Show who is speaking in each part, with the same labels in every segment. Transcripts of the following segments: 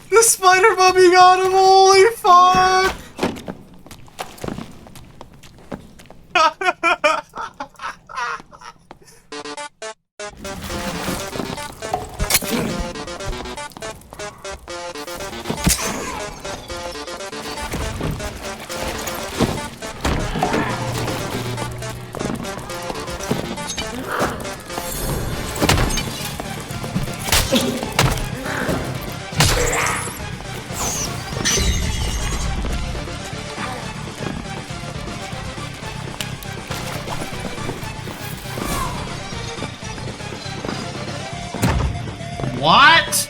Speaker 1: The spider mummy got him, holy fuck! What?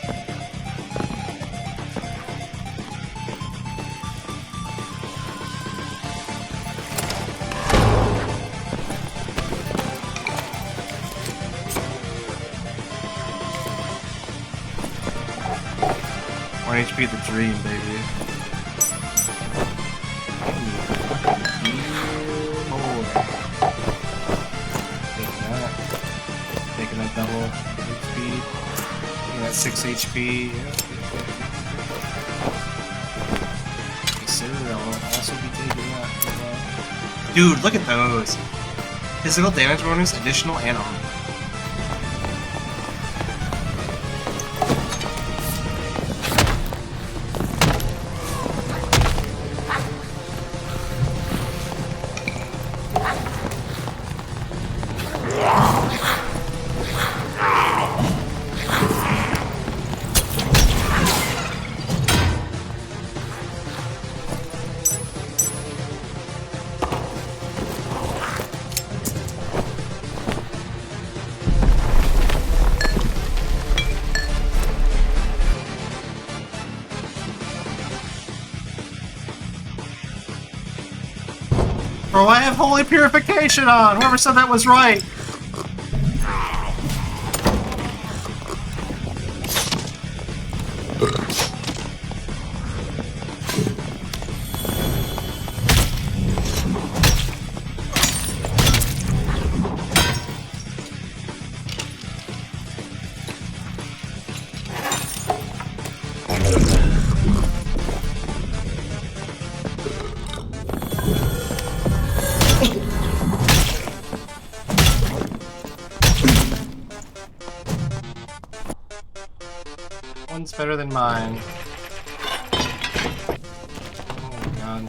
Speaker 1: One HP the dream, baby. Taking that double HP. That 6 HP. Yeah. Consider I'll also be taking that. Dude, look at those. Physical damage bonus, additional, and armor. Bro, I have Holy Purification on! Whoever said that was right! One's better than mine. Oh my god.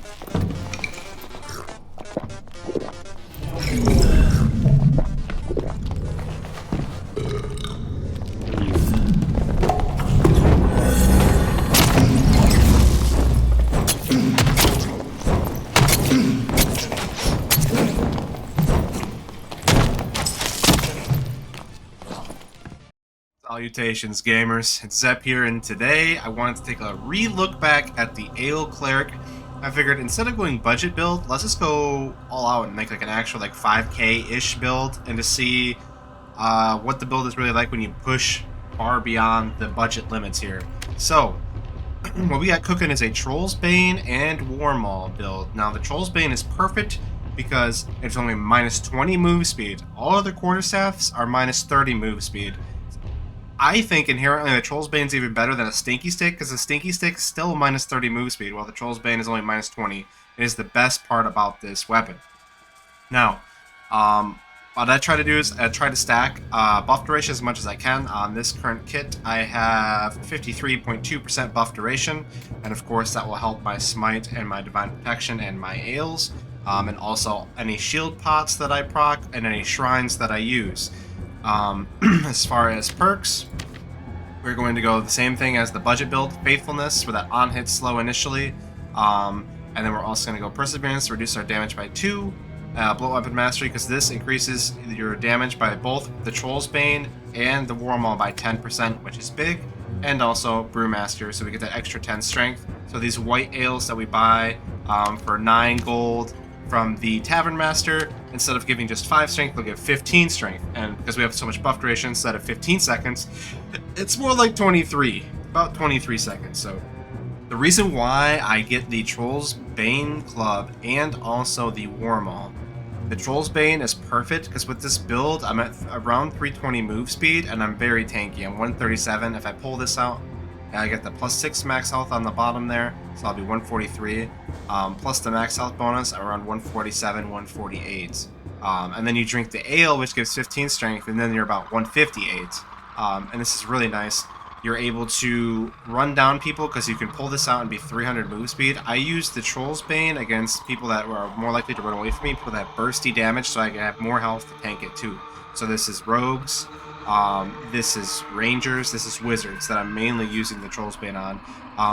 Speaker 1: Salutations, gamers. It's Zep here, and today I wanted to take a re-look back at the Cleric. I figured instead of going budget build, let's just go all out and make like an actual like 5K-ish build, and to see what the build is really like when you push far beyond the budget limits here. So, what we got cooking is a Troll's Bane and Warmaul build. Now, the Troll's Bane is perfect because it's only minus 20 move speed. All other quarterstaffs are minus 30 move speed. I think inherently the Troll's Bane is even better than a Stinky Stick, because the Stinky Stick is still minus 30 move speed, while the Troll's Bane is only minus 20. It is the best part about this weapon. Now, what I try to do is I try to stack buff duration as much as I can. On this current kit, I have 53.2% buff duration, and of course that will help my Smite and my Divine Protection and my Ails, and also any shield pots that I proc and any shrines that I use. As far as perks, we're going to go the same thing as the budget build, Faithfulness, for that on-hit slow initially, and then we're also going to go Perseverance to reduce our damage by 2, Blow Weapon Mastery, because this increases your damage by both the Troll's Bane and the Warmaul by 10%, which is big. and also Brewmaster, so we get that extra 10 strength. So these white ales that we buy for 9 gold from the Tavern Master, instead of giving just 5 strength, they'll give 15 strength. And because we have so much buff duration, instead of 15 seconds, it's more like 23, about 23 seconds. So the reason why I get the Troll's Bane Club and also the Warmaul. The Troll's Bane is perfect because with this build, I'm at around 320 move speed and I'm very tanky. I'm 137. If I pull this out, I get the +6 max health on the bottom there, so I'll be 143. Plus the max health bonus around 147, 148. And then you drink the ale, which gives 15 strength, and then you're about 158. And this is really nice. You're able to run down people because you can pull this out and be 300 move speed. I use the Troll's Bane against people that are more likely to run away from me, people that have bursty damage, so I can have more health to tank it too. So this is rogues, this is rangers, this is wizards that I'm mainly using the Troll's Bane on.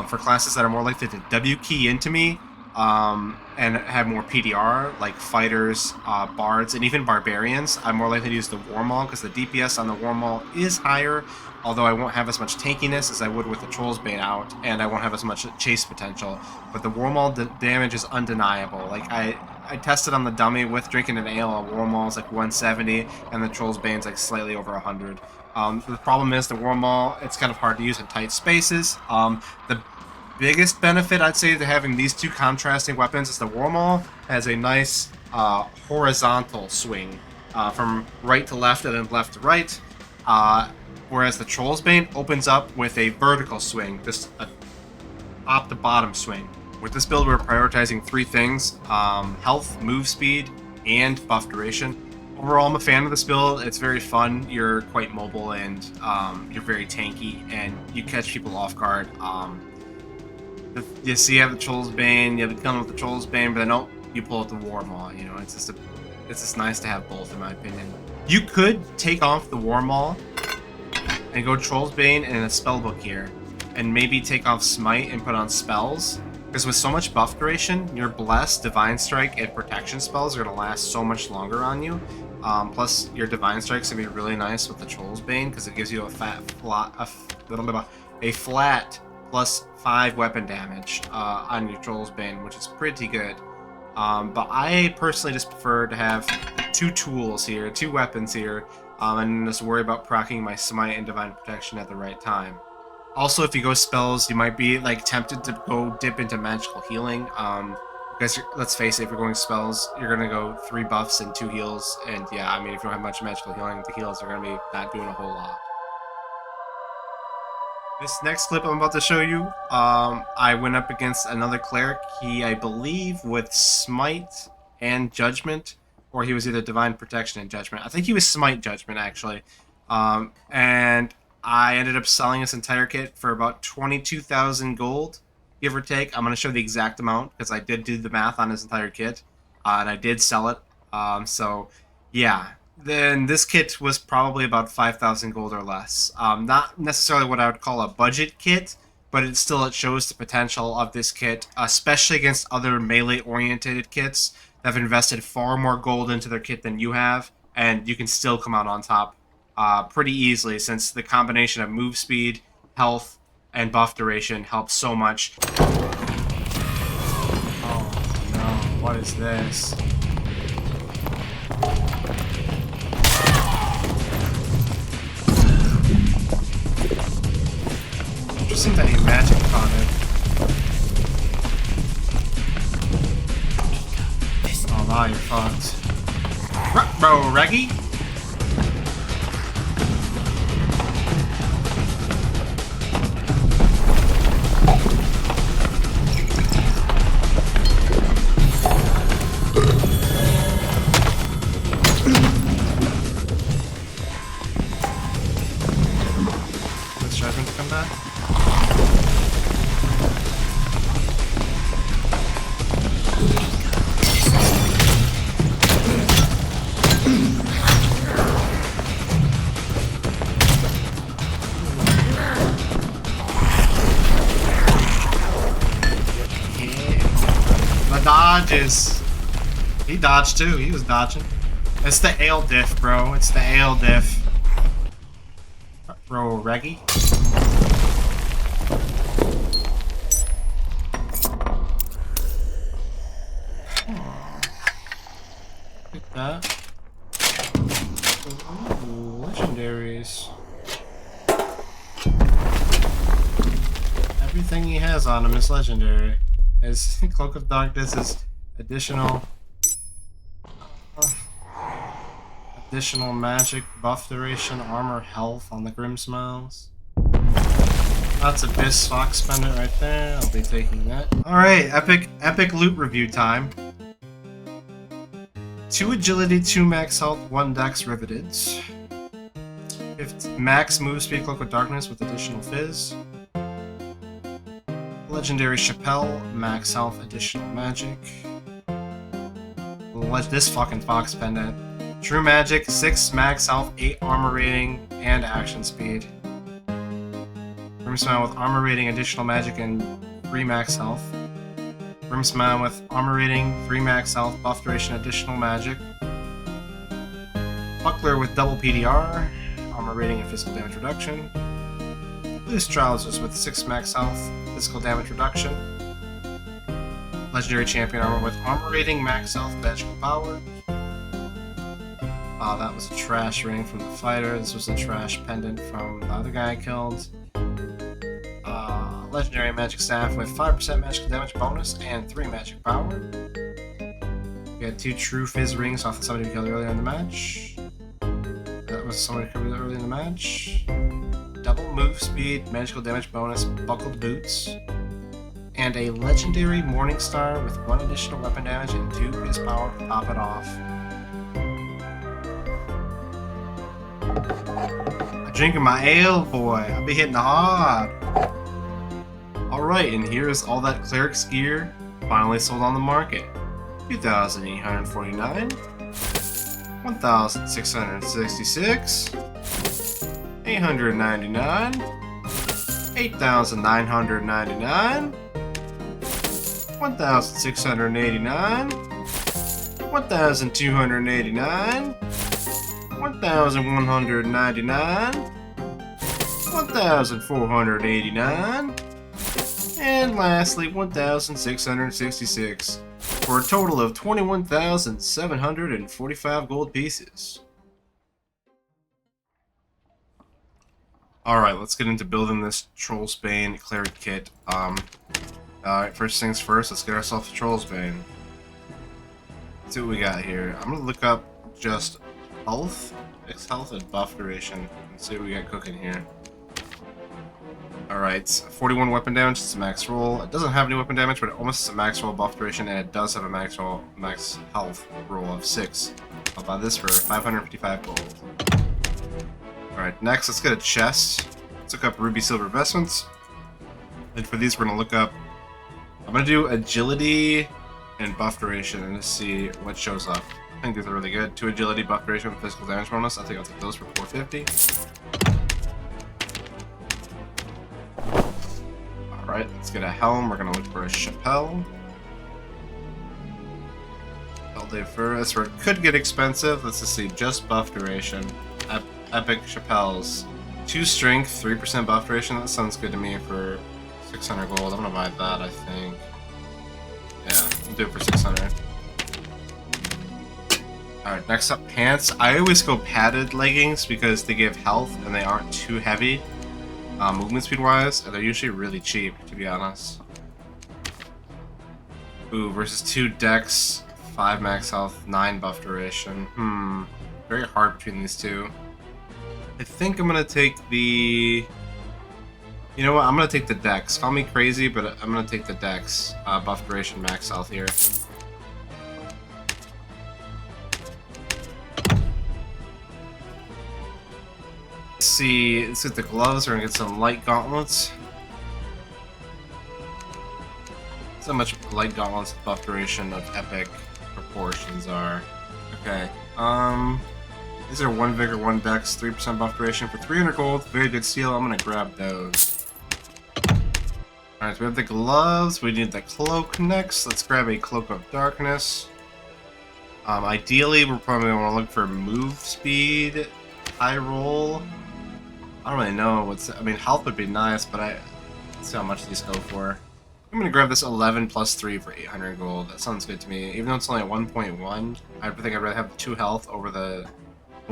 Speaker 1: For classes that are more likely to W key into me and have more PDR, like fighters, bards, and even barbarians, I'm more likely to use the Warmaul because the DPS on the Warmaul is higher. Although I won't have as much tankiness as I would with the Troll's Bane out, and I won't have as much chase potential. But the Warmaul damage is undeniable. Like, I tested on the dummy with drinking an ale, a Warmaul is like 170, and the Troll's Bane's like slightly over 100. The problem is the Warmaul, it's kind of hard to use in tight spaces. The biggest benefit, I'd say, to having these two contrasting weapons is the Warmaul has a nice horizontal swing from right to left and then left to right. Whereas the Troll's Bane opens up with a vertical swing, just a top to bottom swing. With this build, we're prioritizing 3 things: health, move speed, and buff duration. Overall, I'm a fan of this build. It's very fun. You're quite mobile, and you're very tanky, and you catch people off guard. You see, you have the Troll's Bane, you have the killing with the Troll's Bane, but then you pull out the Warmaul. You know, it's just nice to have both, in my opinion. You could take off the Warmaul and go Troll's Bane and a spellbook here, and maybe take off Smite and put on spells, because with so much buff duration, your Bless, Divine Strike, and Protection spells are going to last so much longer on you. Plus, your Divine Strike's going to be really nice with the Troll's Bane, because it gives you a flat +5 weapon damage on your Troll's Bane, which is pretty good. But I personally just prefer to have 2 tools here, 2 weapons here, and just worry about proccing my Smite and Divine Protection at the right time. Also, if you go spells, you might be like tempted to go dip into magical healing. Because let's face it, if you're going spells, you're gonna go 3 buffs and 2 heals, and yeah, I mean, if you don't have much magical healing, the heals are gonna be not doing a whole lot. This next clip I'm about to show you, I went up against another cleric. He, I believe, with Smite and Judgment, or he was either Divine Protection and Judgment. I think he was Smite Judgment, actually. And I ended up selling this entire kit for about 22,000 gold, give or take. I'm going to show the exact amount, because I did do the math on his entire kit, and I did sell it. So, yeah. Then this kit was probably about 5,000 gold or less. Not necessarily what I would call a budget kit, but it shows the potential of this kit, especially against other melee-oriented kits that have invested far more gold into their kit than you have, and you can still come out on top pretty easily, since the combination of move speed, health, and buff duration helps so much. Oh no, what is this? Interesting that he magic on it. Oh wow, you're fucked. Bro, Reggie? Let's try to come back. Dodges. He dodged too. He was dodging. It's the ale diff, bro. It's the ale diff. Bro, Reggie. legendaries. Everything he has on him is legendary. His Cloak of Darkness is additional magic, buff duration, armor, health on the Grim Smiles. That's Abyss Fox Pendant right there. I'll be taking that. Alright, epic loot review time. 2 agility, 2 max health, 1 dex riveted. Max move speed Cloak of Darkness with additional fizz. Legendary Chappelle, max health, additional magic. This fucking Fox Pendant. True Magic, 6 max health, 8 armor rating, and action speed. Grimsmile with armor rating, additional magic, and 3 max health. Grimsmile with armor rating, 3 max health, buff duration, additional magic. Buckler with double PDR, armor rating and physical damage reduction. Loose Trousers with 6 max health, physical damage reduction. Legendary Champion Armor with armor rating, max health, magical power. That was a trash ring from the fighter. This was a trash pendant from the other guy I killed. Legendary Magic Staff with 5% magical damage bonus and 3 magic power. We had 2 True Fizz rings off of somebody we killed earlier in the match. That was somebody who killed earlier in the match. Double move speed, magical damage bonus, buckled boots. And a legendary Morningstar with 1 additional weapon damage and 2 Fizz power to top it off. I'm drinking my ale, boy. I'll be hitting hard. Alright, and here's all that Cleric's gear finally sold on the market. 2,849, 1,666, 899, 8,999, 1,689, 1,289, 1,199, 1,489, and lastly 1,666, for a total of 21,745 gold pieces. Alright, let's get into building this Trollsbane Cleric kit. Alright, first things first, let's get ourselves a Trollsbane. Let's see what we got here. I'm gonna look up just health, fixed health, and buff duration, and see what we got cooking here. Alright, 41 weapon damage, it's a max roll. It doesn't have any weapon damage, but it almost is a max roll buff duration, and it does have a max health roll of 6. I'll buy this for 555 gold. Alright, next let's get a chest. Let's look up ruby silver vestments. And for these we're gonna look up, I'm gonna do agility and buff duration and just see what shows up. I think these are really good. 2 agility, buff duration with physical damage bonus. I think I'll take those for 450. Alright, let's get a helm. We're gonna look for a Chappelle. All day for this. It could get expensive. Let's just see. Just buff duration. Epic Chappelles. 2 strength, 3% buff duration. That sounds good to me for 600 gold. I'm gonna buy that, I think. Yeah, we'll do it for 600. Alright, next up, pants. I always go padded leggings because they give health and they aren't too heavy. Movement speed wise, and they're usually really cheap, to be honest. Ooh, versus 2 dex, 5 max health, 9 buff duration. Very hard between these two. I think I'm gonna take the... You know what, I'm gonna take the dex. Call me crazy, but I'm gonna take the dex. Buff duration, max health here. Let's get the gloves. We're gonna get some light gauntlets. So much light gauntlets buff duration of epic proportions are. Okay. These are 1 vigor, 1 dex, 3% buff duration for 300 gold. Very good steal. I'm gonna grab those. Alright, so we have the gloves. We need the cloak next. Let's grab a Cloak of Darkness. Ideally, we're probably gonna want to look for move speed, high roll. I don't really know what's... I mean, health would be nice, but let's see how much these go for. I'm gonna grab this 11 plus 3 for 800 gold. That sounds good to me. Even though it's only at 1.1, I think I'd rather have the 2 health over the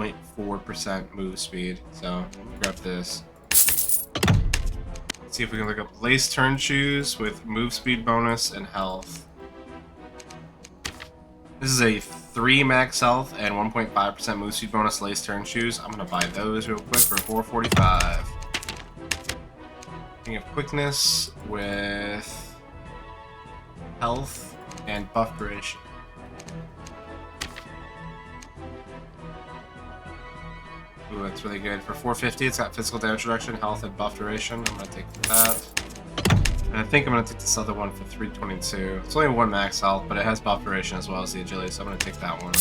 Speaker 1: 0.4% move speed. So grab this. Let's see if we can look up lace turn shoes with move speed bonus and health. This is a 3 max health and 1.5% move speed bonus lace turn shoes. I'm gonna buy those real quick for $4.45. King of quickness with health and buff duration. Ooh, that's really good. For $4.50, it's got physical damage reduction, health, and buff duration. I'm gonna take that. And I think I'm gonna take this other one for $3.22. It's only 1 max health, but it has buff duration as well as the agility, so I'm gonna take that one.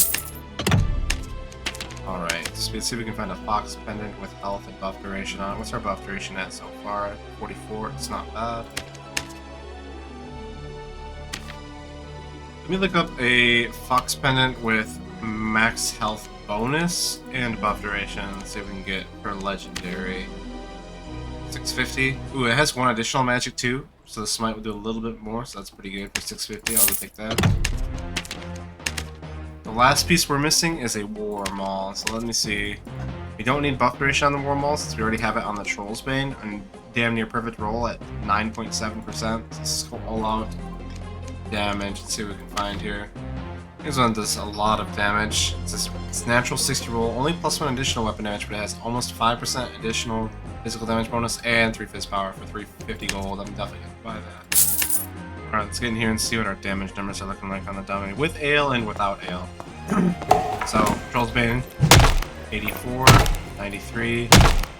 Speaker 1: Alright, so let's see if we can find a fox pendant with health and buff duration on it. What's our buff duration at so far? 44. It's not bad. Let me look up a fox pendant with max health bonus and buff duration. Let's see if we can get her legendary. 650. Ooh, it has 1 additional magic too, so the smite will do a little bit more, so that's pretty good for 650. I'll take that. The last piece we're missing is a war maul, so let me see. We don't need buff duration on the war maul since we already have it on the Troll's Bane, and damn near perfect roll at 9.7%. This is all out damage. Let's see what we can find here. This one does a lot of damage. It's natural 60 roll, only +1 additional weapon damage, but it has almost 5% additional physical damage bonus and 3 fist power for 350 gold. I'm definitely gonna buy that. Alright, let's get in here and see what our damage numbers are looking like on the dummy, with ale and without ale. So, Troll's Bane, 84, 93,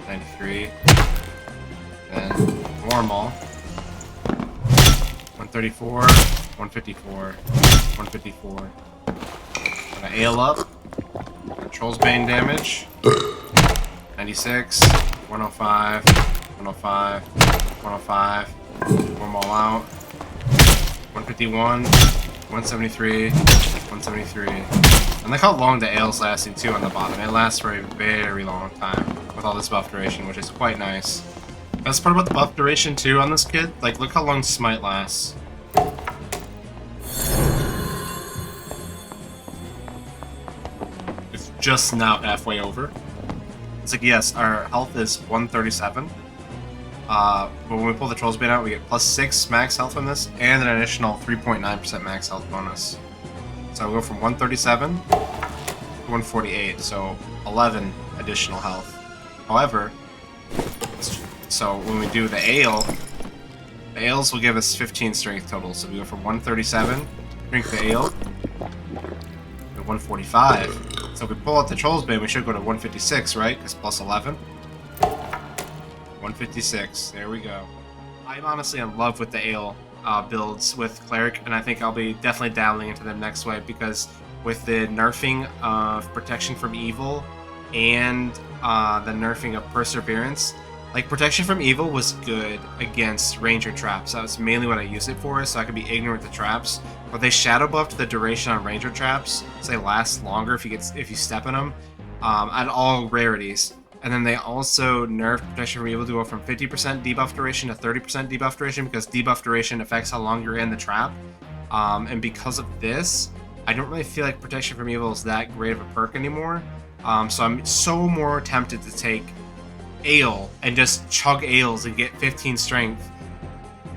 Speaker 1: 93, then War Maul, 134, 154, 154. Gonna ale up. Troll's Bane damage. 96, 105, 105, 105. Warm all out. 151, 173, 173. And look how long the ale's lasting too on the bottom. It lasts for a very long time with all this buff duration, which is quite nice. Best part about the buff duration too on this kid, like look how long Smite lasts. It's just now halfway over. It's like, yes, our health is 137. But when we pull the Troll's Bane out, we get +6 max health from this, and an additional 3.9% max health bonus. So we go from 137 to 148, so 11 additional health. However, so when we do the ale, the ales will give us 15 strength total. So we go from 137, drink the ale, to 145. So if we pull out the Troll's Bane, we should go to 156, right? Because plus 11. 156. There we go. I'm honestly in love with the ale builds with Cleric, and I think I'll be definitely dabbling into them next way, because with the nerfing of Protection from Evil and the nerfing of Perseverance, like Protection from Evil was good against Ranger traps. That was mainly what I used it for, so I could be ignorant to traps. But they shadow buffed the duration on Ranger traps, so they last longer if you step in them at all rarities. And then they also nerfed Protection from Evil to go from 50% debuff duration to 30% debuff duration, because debuff duration affects how long you're in the trap. And because of this, I don't really feel like Protection from Evil is that great of a perk anymore. So I'm so more tempted to take ale and just chug ales and get 15 strength,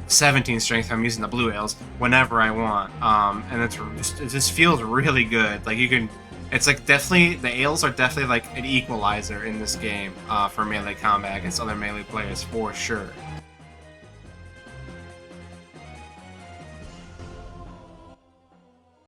Speaker 1: 17 strength if I'm using the blue ales whenever I want. And it just feels really good. Like you can. It's like definitely, the ales are definitely like an equalizer in this game for melee combat against other melee players for sure.